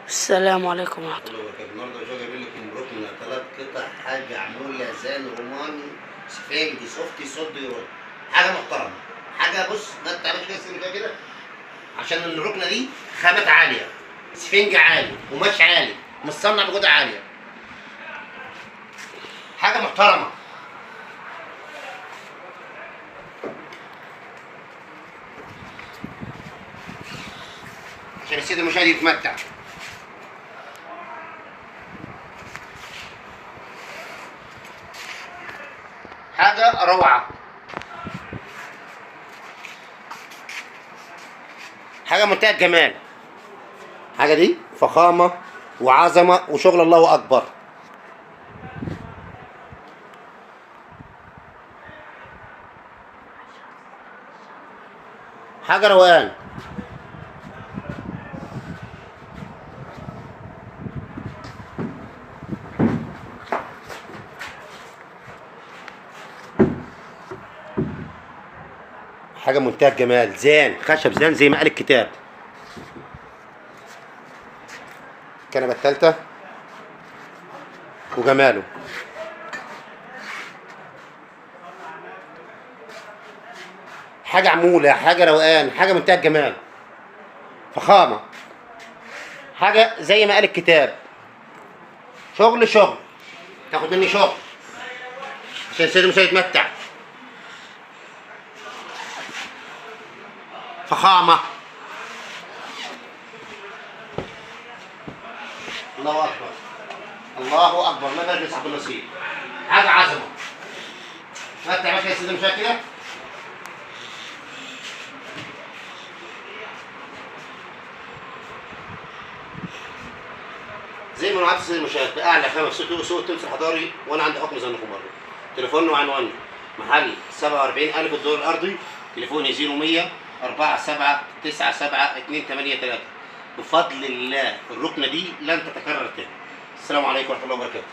السلام عليكم ورحمة الله. النهارده جاي جايب لكم ركن 3 قطع، حاجه عموله زان روماني سفنجي سوفتي صد يورو، حاجه محترمه، حاجه بص ما تعملش كده عشان الركنه دي خامات عاليه، سفنج عالي، قماش عالي، متصنع بجوده عاليه، حاجه محترمه. عشان السيد المشاهد يتمتع. حاجة روعة، حاجة منتهى الجمال، حاجة دي فخامة وعظمة وشغل الله أكبر. حاجة روقان. حاجة منتهى الجمال، زان خشب زان زي ما قال الكتاب. الكنبة التالتة وجماله. حاجة عمولة، حاجة روقان، حاجة منتهى الجمال، فخامة، حاجة زي ما قال الكتاب. شغل تاخد مني شغل عشان السيد مش هيتمتع. فخامة. الله أكبر، الله أكبر، ما بارك لصاحب النصيب. حاجة عظمة. متع ماشي يا سيدي مشاهد كده. زي ما نوعات السيد المشاهد بأعلى خامة في سوق التونسي الحضاري، وأنا عندي حكم زنكم برضه. تليفوننا وعنواننا محل 47,000 الدور الأرضي، تليفوني 0100 4797 283. بفضل الله الركنة دي لن تتكرر تاني. السلام عليكم ورحمة الله وبركاته.